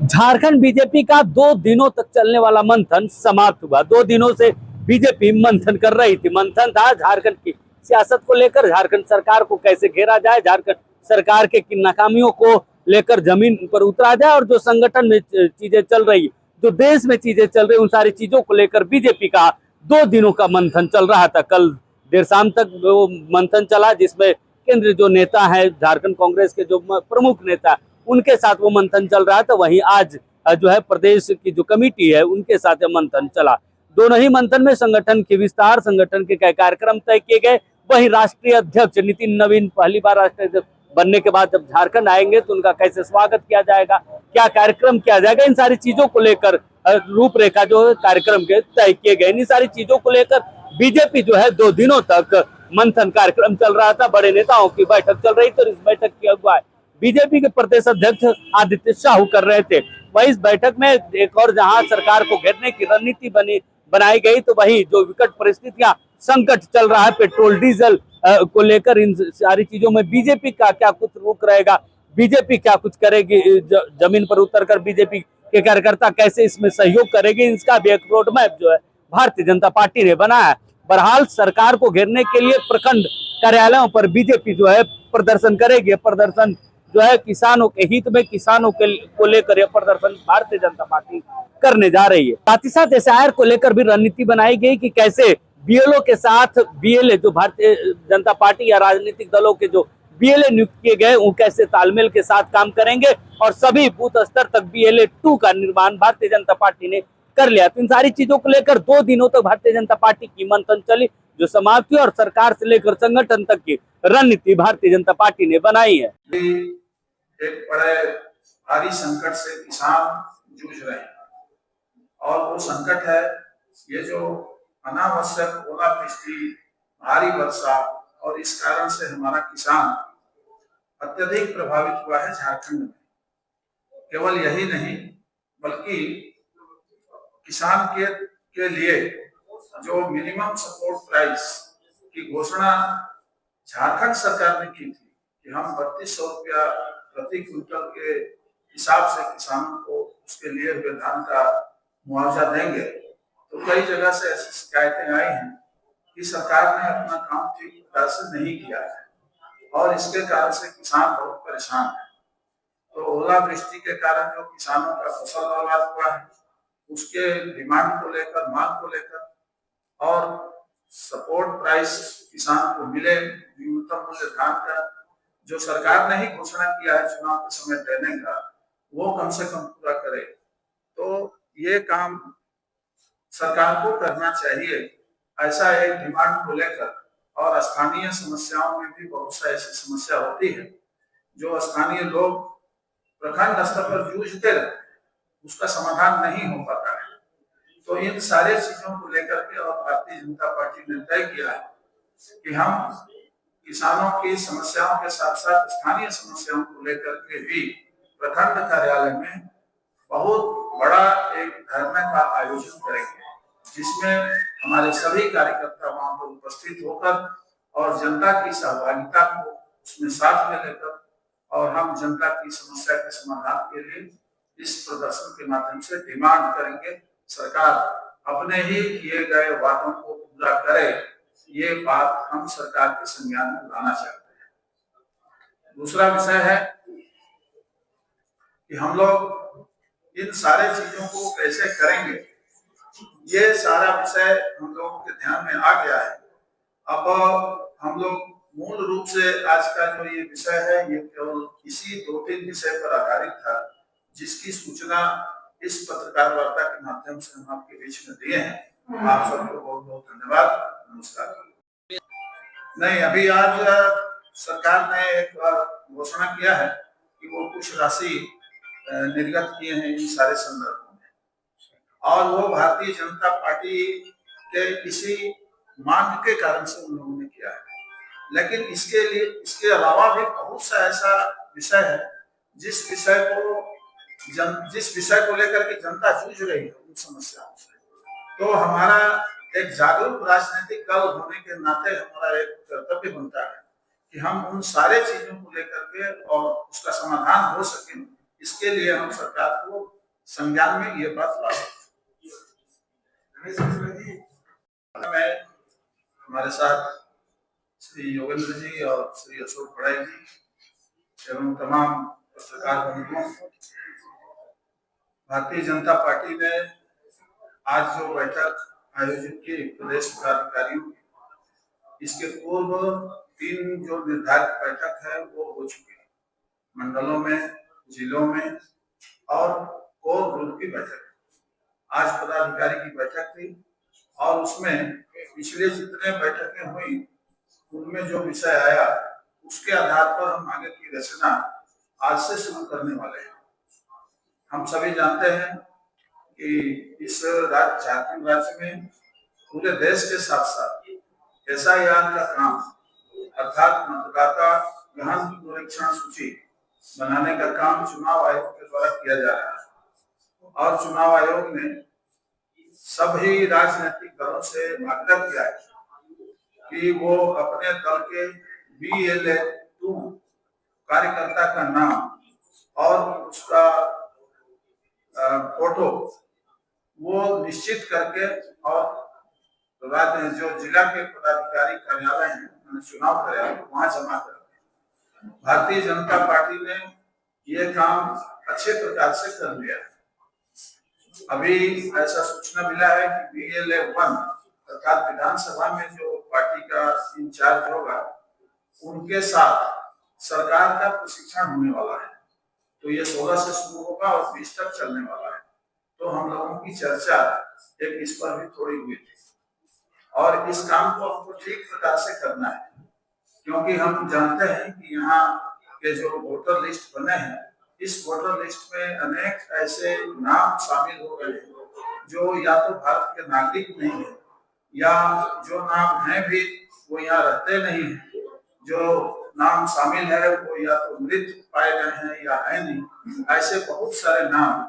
Jharkhand BJP का 2 दिनों तक चलने वाला मंथन समाप्त हुआ। 2 दिनों से बीजेपी मंथन कर रही थी। मंथन था झारखंड की सियासत को लेकर, झारखंड सरकार को कैसे घेरा जाए, झारखंड सरकार के किन नाकामियों को लेकर जमीन पर उतरा जाए, और जो संगठन में चीजें चल रही, जो देश में चीजें चल रही, उन सारी चीजों को लेकर बीजेपी का 2 दिनों का मंथन चल रहा था। कल देर शाम तक वो मंथन चला, जिसमें केंद्रीय जो नेता है, झारखंड कांग्रेस के जो प्रमुख नेता, उनके साथ वो मंथन चल रहा था। वहीं आज जो है प्रदेश की जो कमेटी है, उनके साथ मंथन चला। दोनों ही मंथन में संगठन के विस्तार, संगठन के कई कार्यक्रम तय किए गए। वहीं राष्ट्रीय अध्यक्ष नितिन नवीन पहली बार राष्ट्रीय अध्यक्ष बनने के बाद जब झारखंड आएंगे तो उनका कैसे स्वागत किया जाएगा, क्या कार्यक्रम किया जाएगा, इन सारी चीजों को लेकर रूपरेखा जो कार्यक्रम के तय किए गए। इन सारी चीजों को लेकर बीजेपी जो है 2 दिनों तक मंथन कार्यक्रम चल रहा था। बड़े नेताओं की बैठक चल रही थी और इस बैठक की अगुवाई बीजेपी के प्रदेश अध्यक्ष आदित्य साहू कर रहे थे। वही इस बैठक में एक और जहां सरकार को घेरने की रणनीति बनाई गई, तो वही जो विकट परिस्थितियां, संकट चल रहा है पेट्रोल डीजल को लेकर, इन सारी चीजों में बीजेपी का क्या कुछ रुख रहेगा, बीजेपी क्या कुछ करेगी, जमीन पर उतरकर बीजेपी के कार्यकर्ता कैसे इसमें सहयोग करेगी, इसका भी एक रोड मैप जो है भारतीय जनता पार्टी ने बनाया है। बहरहाल सरकार को घेरने के लिए प्रखंड कार्यालयों पर बीजेपी जो है प्रदर्शन करेगी। प्रदर्शन जो है किसानों के हित में, किसानों के को लेकर यह प्रदर्शन भारतीय जनता पार्टी करने जा रही है। साथ ही साथ एसआईआर को लेकर भी रणनीति बनाई गई कि कैसे बीएलओ के साथ बीएलए, जो भारतीय जनता पार्टी या राजनीतिक दलों के जो बीएलए नियुक्त किए गए, वो कैसे तालमेल के साथ काम करेंगे, और सभी बूथ स्तर तक बीएलए 2 का निर्माण भारतीय जनता पार्टी ने कर लिया। तो इन सारी चीजों को लेकर 2 दिनों तक भारतीय जनता पार्टी की मंथन चली, जो समाप्त हुई, और सरकार से लेकर संगठन तक की रणनीति भारतीय जनता पार्टी ने बनाई है। एक बड़े भारी संकट से किसान जूझ रहे हैं, और वो संकट है ये जो अनावश्यक ओलावृष्टि, भारी वर्षा, और इस कारण से हमारा किसान अत्यधिक प्रभावित हुआ है झारखंड में। केवल यही नहीं, बल्कि किसान के लिए जो मिनिमम सपोर्ट प्राइस की घोषणा झारखंड सरकार ने की थी कि हम 3200 रुपया प्रति क्विंटल के हिसाब से किसानों को उसके लिए हुए धान का मुआवजा देंगे, तो कई जगह से ऐसी शिकायतें आई हैं कि सरकार ने अपना काम ठीक तरह से नहीं किया है, और इसके कारण से किसान बहुत परेशान है। तो ओलावृष्टि के कारण जो किसानों का फसल बर्बाद हुआ है, उसके डिमांड को लेकर, मांग को लेकर, और सपोर्ट प्राइस किसान को मिले, न्यूनतम मूल्य धान का जो सरकार ने ही घोषणा किया है चुनाव के समय देने का, वो कम से कम पूरा करे। तो ये काम सरकार को करना चाहिए, ऐसा एक डिमांड को लेकर। और स्थानीय समस्याओं में भी बहुत सी ऐसी समस्या होती है जो स्थानीय लोग प्रखंड स्तर पर जूझते रहते हैं, उसका समाधान नहीं हो पाता है। तो इन सारे चीजों को लेकर के और भारतीय जनता पार्टी ने तय किया है कि हम किसानों की समस्याओं के साथ साथ स्थानीय समस्याओं को लेकर के भी प्रखंड कार्यालय में बहुत बड़ा एक धरने का आयोजन करेंगे, जिसमें हमारे सभी कार्यकर्ता वहां पर उपस्थित होकर और जनता की सहभागिता को उसमें साथ में लेकर, और हम जनता की समस्या के समाधान के लिए इस प्रदर्शन के माध्यम से डिमांड करेंगे सरकार अपने ही किए गए वादों को पूरा करे। ये बात हम सरकार के संज्ञान में लाना चाहते हैं। दूसरा विषय है कि हम लोग इन सारे चीजों को कैसे करेंगे, ये सारा विषय हम लोगों के ध्यान में आ गया है। अब हम लोग मूल रूप से आज का जो ये विषय है, ये केवल इसी 2-3 विषय पर आधारित था, जिसकी सूचना इस पत्रकार वार्ता के माध्यम से हम आपके बीच में दिए हैं। आप सबको बहुत बहुत धन्यवाद, नमस्कार। नहीं, अभी आज सरकार ने एक घोषणा किया है कि वो कुछ राशि निर्गत किए हैं इन सारे संदर्भों में, और वो भारतीय जनता पार्टी के किसी मांग के कारण से उन लोगों ने किया है। लेकिन इसके लिए, इसके अलावा भी बहुत सा ऐसा विषय है जिस विषय को लेकर के जनता जूझ रही है उन समस्याओं से। तो हमारा एक जागरूक राजनीतिक दल होने के नाते हमारा एक कर्तव्य बनता है कि हम उन सारे चीजों को लेकर के और उसका समाधान हो सके, इसके लिए हम सरकार को संज्ञान में ये बात ला सकते हैं। हमारे साथ श्री योगेंद्र जी और श्री अशोक पढ़ाई जी एवं तमाम पत्रकार बंधुओं, भारतीय जनता पार्टी ने आज जो बैठक आयोजित की प्रदेश पदाधिकारियों की, इसके पूर्व 3 जो निर्धारित बैठक है वो हो चुकी है, मंडलों में, जिलों में और कोर ग्रुप की बैठक। आज पदाधिकारी की बैठक थी और उसमें पिछले जितने बैठकें हुई उनमें जो विषय आया उसके आधार पर हम आगे की रचना आज से शुरू करने वाले हैं। हम सभी जानते हैं कि इस राज्य झारखंड राज्य में पूरे देश के साथ साथ SIR का काम अर्थात मतदाता गहन पुनरीक्षण सूची बनाने का काम चुनाव आयोग के द्वारा किया जा रहा है और चुनाव आयोग ने सभी राजनीतिक दलों से आग्रह किया है कि वो अपने दल के BLA-2 कार्यकर्ता का नाम और उसका फोटो वो निश्चित करके और राज्य जो जिला के पदाधिकारी कार्यालय हैं, चुनाव कार्यालय, वहां जमा कर। भारतीय जनता पार्टी ने ये काम अच्छे प्रकार से कर लिया है। अभी ऐसा सूचना मिला है कि BLA-1 अर्थात विधानसभा में जो पार्टी का इंचार्ज होगा उनके साथ सरकार का प्रशिक्षण होने वाला है। तो ये 16 से शुरू होगा और 20 तक चलने वाला है। तो हम लोगों की चर्चा एक इस पर भी थोड़ी हुई थी और इस काम को हमको ठीक प्रकार से करना है, क्योंकि हम जानते हैं कि यहाँ के जो वोटर लिस्ट बने हैं, इस वोटर लिस्ट में अनेक ऐसे नाम शामिल हो गए हैं जो या तो भारत के नागरिक नहीं है या जो नाम है भी वो यहाँ रहते नहीं है। जो नाम शामिल है वो या तो मृत पाए गए हैं या है नहीं। ऐसे बहुत सारे नाम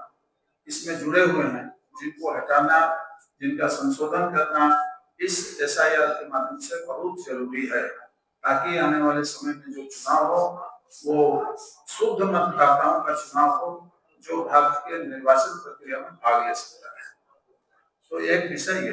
इसमें जुड़े हुए हैं जिनको हटाना, जिनका संशोधन करना इस SIR के माध्यम से बहुत जरूरी है, ताकि आने वाले समय में जो चुनाव हो वो शुद्ध मतदाताओं का चुनाव हो जो भारत के निर्वाचन प्रक्रिया में भाग ले सकता है। तो एक विषय ये